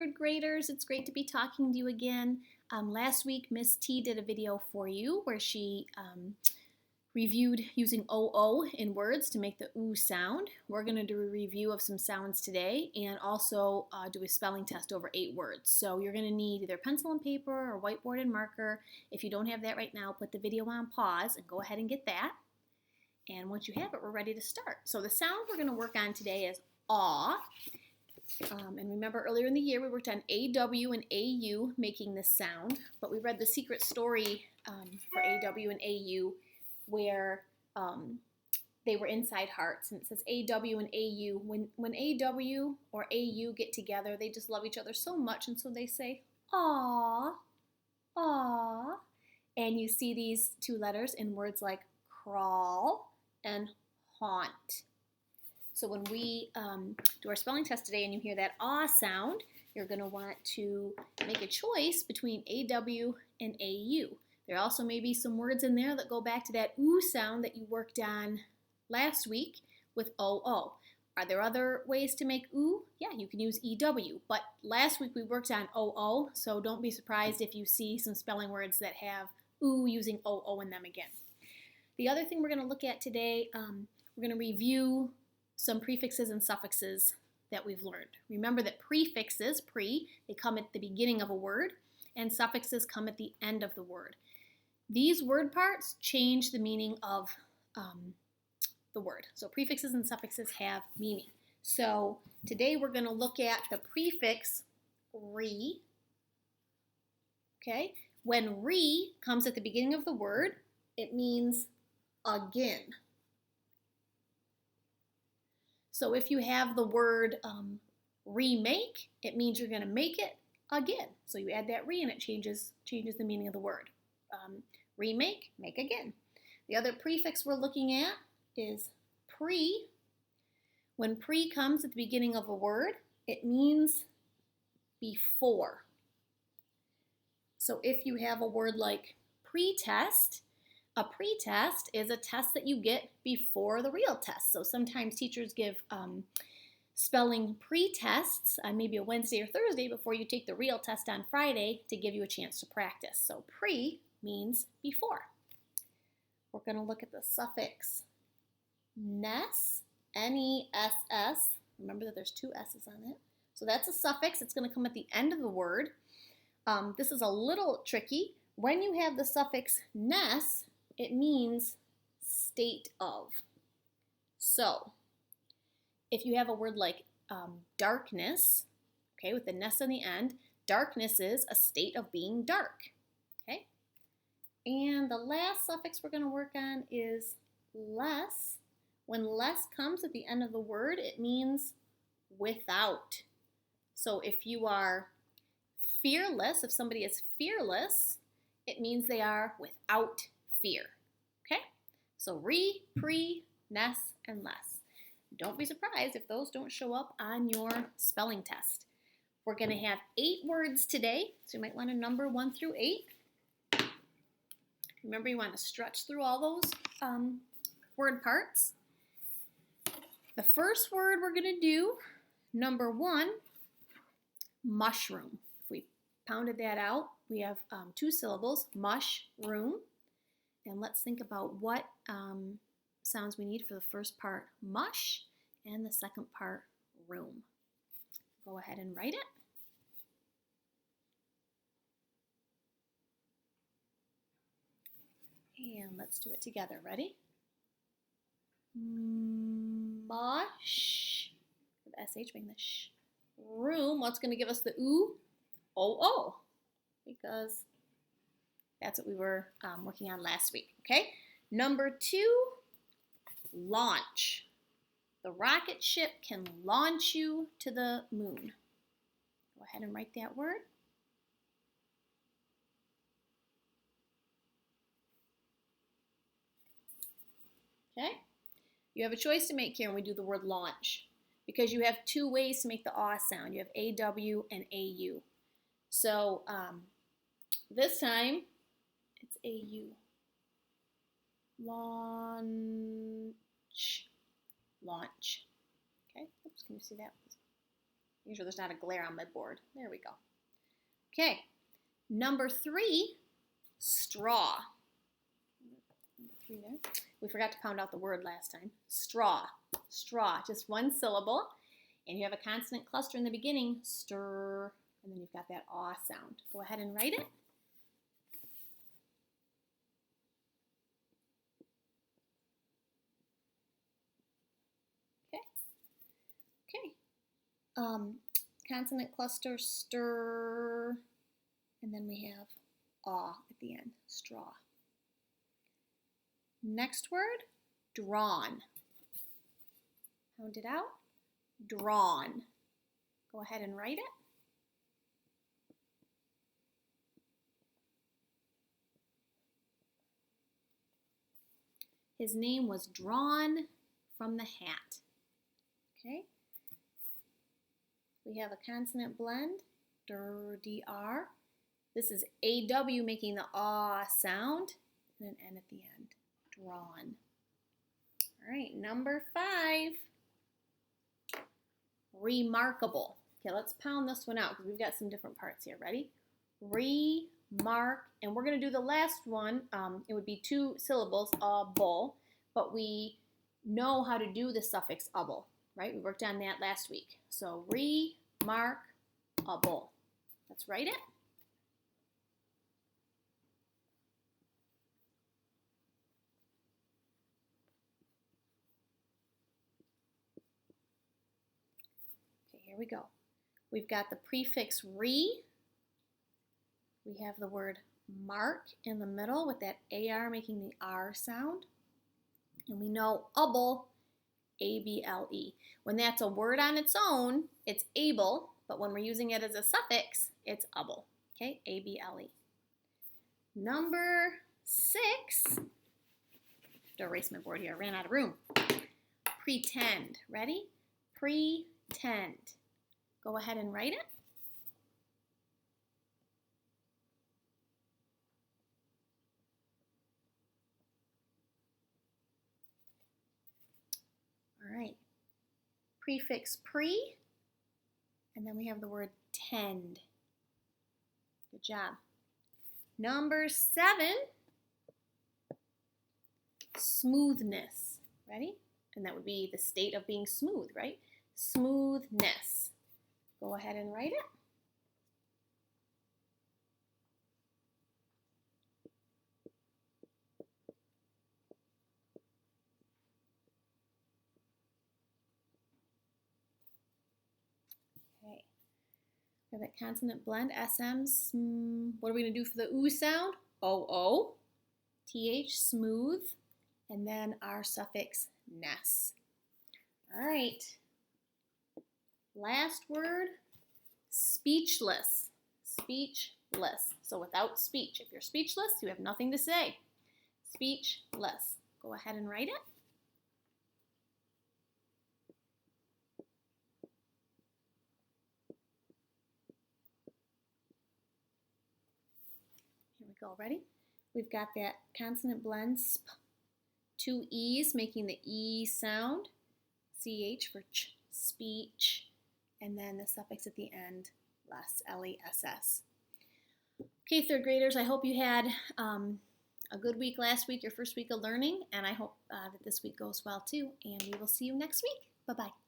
Third graders, it's great to be talking to you again. Last week, Miss T did a video for you where she reviewed using OO in words to make the OO sound. We're going to do a review of some sounds today and also do a spelling test over 8 words. So you're going to need either pencil and paper or whiteboard and marker. If you don't have that right now, put the video on pause and go ahead and get that. And once you have it, we're ready to start. So the sound we're going to work on today is aw. And remember earlier in the year we worked on AW and AU making this sound, but we read the secret story for AW and AU where they were inside hearts, and it says AW and AU. When AW or AU get together, they just love each other so much, and so they say, "Aw, aw." And you see these two letters in words like crawl and haunt. So when we do our spelling test today and you hear that ah sound, you're going to want to make a choice between AW and AU. There also may be some words in there that go back to that oo sound that you worked on last week with OO. Are there other ways to make oo? Yeah, you can use EW, but last week we worked on OO, so don't be surprised if you see some spelling words that have oo using OO in them again. The other thing we're going to look at today, we're going to review some prefixes and suffixes that we've learned. Remember that prefixes, they come at the beginning of a word, and suffixes come at the end of the word. These word parts change the meaning of the word. So prefixes and suffixes have meaning. So today we're going to look at the prefix re. Okay? When re comes at the beginning of the word, it means again. So if you have the word remake, it means you're going to make it again. So you add that re and it changes the meaning of the word. Remake, make again. The other prefix we're looking at is pre. When pre comes at the beginning of a word, it means before. So if you have a word like pretest, a pretest is a test that you get before the real test. So sometimes teachers give spelling pre-tests on maybe a Wednesday or Thursday before you take the real test on Friday to give you a chance to practice. So pre means before. We're going to look at the suffix ness, N-E-S-S. Remember that there's 2 S's on it. So that's a suffix. It's going to come at the end of the word. This is a little tricky. When you have the suffix ness, it means state of. So if you have a word like darkness, okay, with the ness on the end, darkness is a state of being dark. Okay? And the last suffix we're going to work on is less. When less comes at the end of the word, it means without. So if you are fearless, if somebody is fearless, it means they are without fear. Okay? So re, pre, ness, and less. Don't be surprised if those don't show up on your spelling test. We're going to have 8 words today, so you might want to number 1 through 8. Remember, you want to stretch through all those word parts. The first word we're going to do, number 1, mushroom. If we pounded that out, we have 2 syllables, mushroom. And let's think about what sounds we need for the first part, mush, and the second part, room. Go ahead and write it. And let's do it together. Ready? Mush. The SH being the sh. Room. What's going to give us the oo? O-O. Because that's what we were working on last week. Okay? Number 2, launch. The rocket ship can launch you to the moon. Go ahead and write that word. Okay? You have a choice to make here when we do the word launch, because you have 2 ways to make the ah sound. You have AW and AU. So this time, it's AU. Launch. Launch. Okay, oops, can you see that? Make sure there's not a glare on my board. There we go. Okay, number 3, straw. Number 3 there. We forgot to pound out the word last time. Straw. Straw, just one syllable. And you have a consonant cluster in the beginning, stir, and then you've got that aw sound. Go ahead and write it. Okay. Consonant cluster, stir, and then we have aw at the end, straw. Next word, drawn. Pound it out, drawn. Go ahead and write it. His name was drawn from the hat. Okay. We have a consonant blend, dr. This is AW making the aw sound and an N at the end, drawn. All right, number 5, remarkable. Okay, let's pound this one out because we've got some different parts here. Ready? Remark, and we're going to do the last one. It would be 2 syllables, able, but we know how to do the suffix able, right? We worked on that last week. So remarkable. Let's write it. Okay, here we go. We've got the prefix re. We have the word mark in the middle with that AR making the R sound. And we know able, A-B-L-E. When that's a word on its own, it's able, but when we're using it as a suffix, it's able. Okay, A-B-L-E. Number 6, to erase my board here, I ran out of room. Pretend. Ready? Pretend. Go ahead and write it. All right. Prefix pre, and then we have the word tend. Good job. Number 7, smoothness. Ready? And that would be the state of being smooth, right? Smoothness. Go ahead and write it. Okay. We have that consonant blend, SM. What are we going to do for the oo sound? O-O. TH, smooth. And then our suffix, ness. All right. Last word, speechless. Speechless. So without speech. If you're speechless, you have nothing to say. Speechless. Go ahead and write it. Here we go. Ready? We've got that consonant blend, sp. 2 E's making the E sound. CH for ch, speech. And then the suffix at the end, less, L-E-S-S. Okay, 3rd graders, I hope you had a good week last week, your first week of learning, and I hope that this week goes well too, and we will see you next week. Bye-bye.